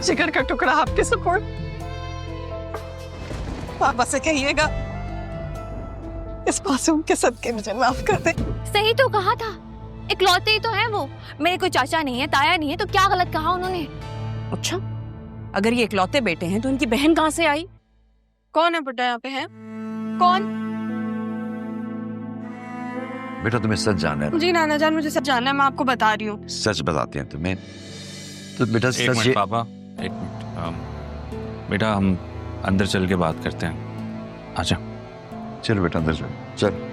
जिगर का टुकड़ा आपके सुपुर्द। पापा से कहिएगा इस मासूम के सदके मुझे माफ कर दे। सही तो कहा था, इकलौते ही तो है वो। मेरे कोई चाचा नहीं है, ताया नहीं है, तो क्या गलत कहा उन्होंने? अच्छा, अगर ये इकलौते बेटे हैं तो इनकी बहन कहाँ से आई? कौन है बेटा यहाँ पे? है कौन? बेटा तुम्हें सच जानना है? जी नाना जान, मुझे सब जानना है, मैं आपको बता रही हूँ। सच बताते हैं तुम्हें तो बेटा एक सच मिनट पापा, एक मिनट। बेटा हम अंदर चल के बात करते हैं, आजा। चल बेटा अंदर चल चल।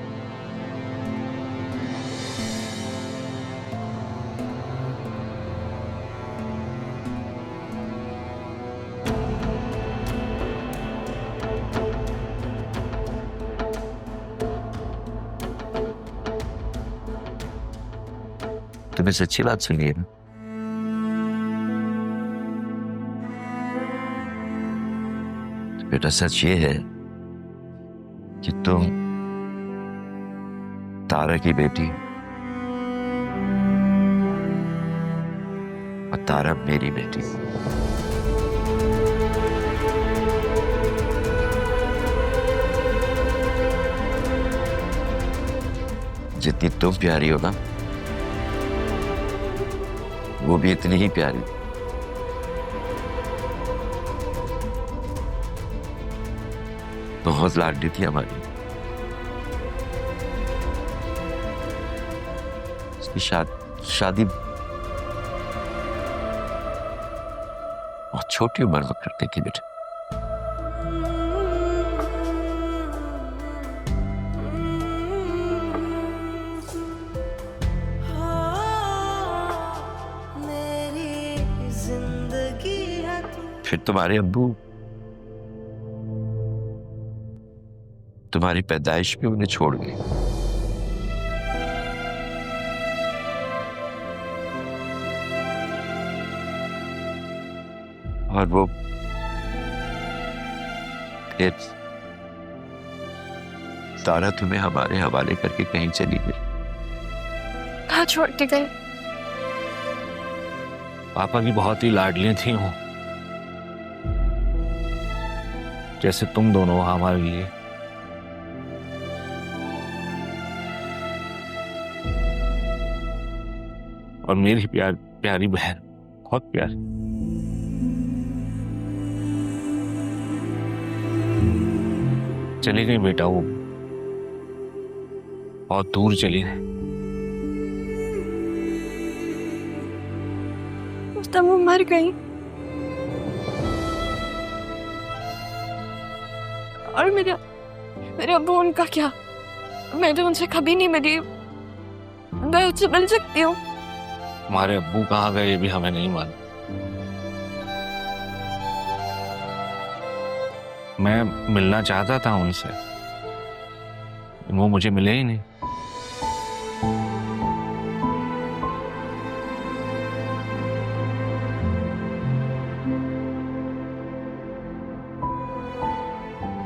तुम्हें सच्ची बात सुनी है ना? तो बेटा सच ये है कि तुम तारा की बेटी और तारा मेरी बेटी। जितनी तुम प्यारी हो ना, वो भी इतनी ही प्यारी। बहुत लाडली थी हमारी। उसकी शादी बहुत छोटी उम्र में करती थी बेटा। फिर तुम्हारे अब्बू तुम्हारी पैदाइश में उन्हें छोड़ गए। और वो फिर तारा तुम्हें हमारे हवाले करके कहीं चली गई। कहाँ छोड़ के गए? पापा की बहुत ही लाडली थी वो, जैसे तुम दोनों हमारे लिए। और मेरी प्यारी बहन, बहुत प्यारी। चली गई बेटा, वो बहुत दूर चली गई। उस टाइम वो मर गई और मेरे अब्बू, उनका क्या? मैं तो उनसे कभी नहीं मिली, मैं उससे मिल सकती हूँ? हमारे अब्बू कहाँ गए ये भी हमें नहीं मालूम। मैं मिलना चाहता था उनसे, वो मुझे मिले ही नहीं।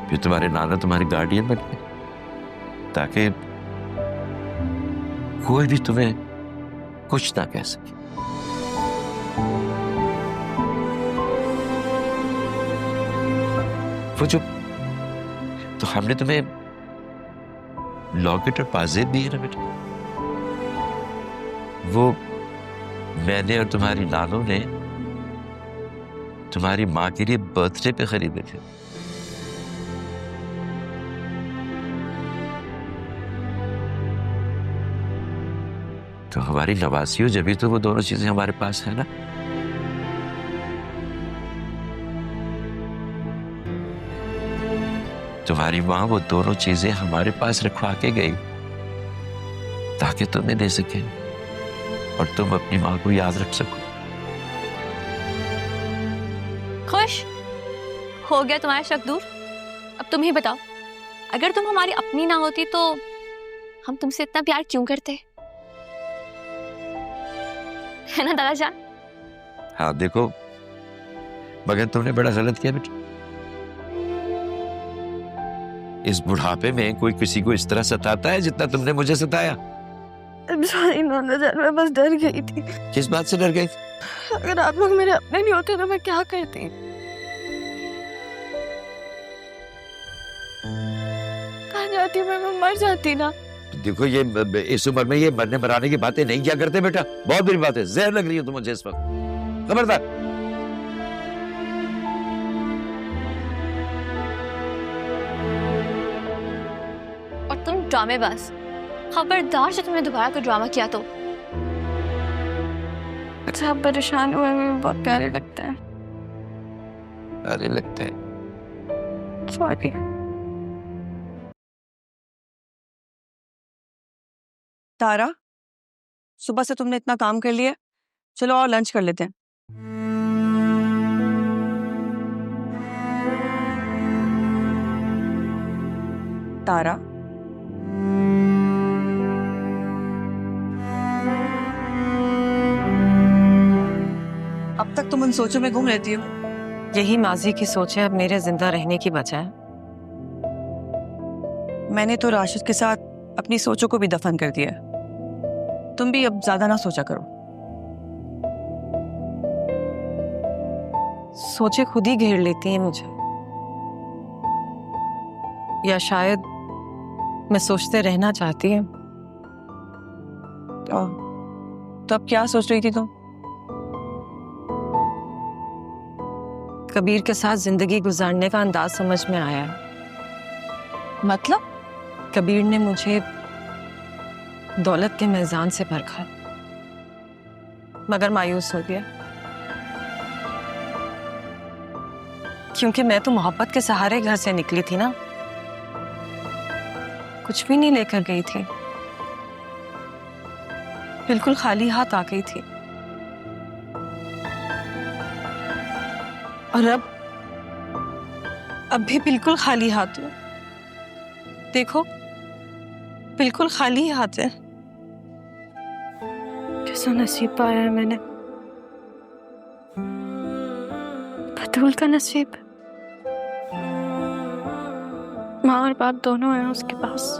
फिर तुम्हारे नाना तुम्हारे गार्डियन बन गए ताकि कोई भी तुम्हें कुछ ना कह सके। वो जो तो हमने तुम्हें लॉकेट और पाजेब दिए ना बेटा, वो मैंने और तुम्हारी नानों ने तुम्हारी माँ के लिए बर्थडे पे खरीदे थे। तो हमारी नवासी हो जब तो वो दोनों चीजें हमारे पास है ना। तुम्हारी माँ वो दोनों चीजें हमारे पास रखवा के गई ताकि तुम्हें दे सके और तुम अपनी माँ को याद रख सको। खुश हो गया तुम्हारा शक दूर? अब तुम ही बताओ, अगर तुम हमारी अपनी ना होती तो हम तुमसे इतना प्यार क्यों करते? है ना दादा जान? हाँ देखो, मगर तुमने बड़ा गलत किया बेटा। इस बुढ़ापे में कोई किसी को इस तरह सताता है जितना तुमने मुझे सताया? सॉरी नाना जान, मैं बस डर गई थी। किस बात से डर गई? अगर आप लोग मेरे अपने नहीं होते तो मैं क्या करती? कहाँ जाती मैं मर जाती ना। देखो ये इस उम्र में ये मरने मराने की बातें नहीं किया करते बेटा, बहुत बुरी बात है। जहर लग रही है तुम मुझे इस वक्त, खबरदार। और तुम ड्रामेबाज, खबरदार जो तुमने दोबारा कोई ड्रामा किया तो। अच्छा आप परेशान हुए में बहुत प्यारे लगते हैं। अरे लगते हैं। सॉरी। तारा, सुबह से तुमने इतना काम कर लिया, चलो और लंच कर लेते हैं। तारा, अब तक तुम उन सोचों में घूम रहती हो। यही माजी की सोचें अब मेरे जिंदा रहने की वजह है। मैंने तो राशिद के साथ अपनी सोचों को भी दफन कर दिया है। तुम भी अब ज्यादा ना सोचा करो। सोचे खुद ही घेर लेती हैं मुझे, या शायद मैं सोचते रहना चाहती हूँ। तो अब क्या सोच रही थी तुम? कबीर के साथ जिंदगी गुजारने का अंदाज समझ में आया है। मतलब? कबीर ने मुझे दौलत के मैदान से परखा, मगर मायूस हो गया, क्योंकि मैं तो मोहब्बत के सहारे घर से निकली थी ना, कुछ भी नहीं लेकर गई थी, बिल्कुल खाली हाथ आ गई थी। और अब भी बिल्कुल खाली हाथ हूं। देखो, बिल्कुल खाली हाथ है। कैसा नसीब पाया है मैंने। बतूल का नसीब। माँ और बाप दोनों हैं उसके पास।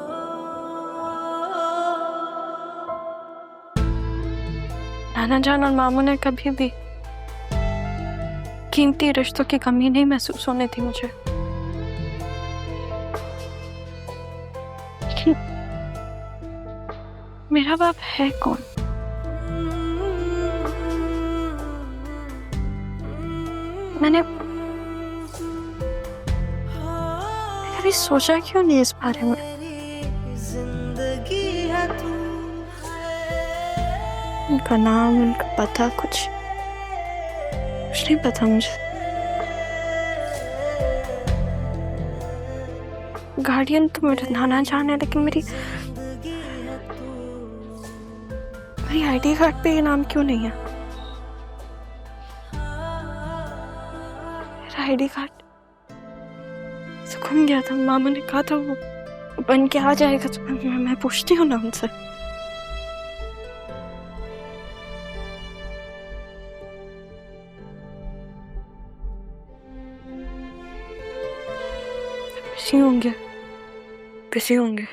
नाना जान और मामू ने कभी भी कीमती रिश्तों की कमी नहीं महसूस होने थी मुझे। मेरा बाप है कौन? मैंने कभी सोचा क्यों नहीं इस बारे में? उनका नाम, उनका पता, कुछ नहीं पता मुझे। गार्डियन तो मेरे नाना जान है, लेकिन मेरी आईडी कार्ड पे ये नाम क्यों नहीं है? मेरा आईडी कार्ड तो गुम गया था। मामा ने कहा था वो बन के आ जाएगा, तो मैं पूछती हूँ ना उनसे। बिजी होंगे।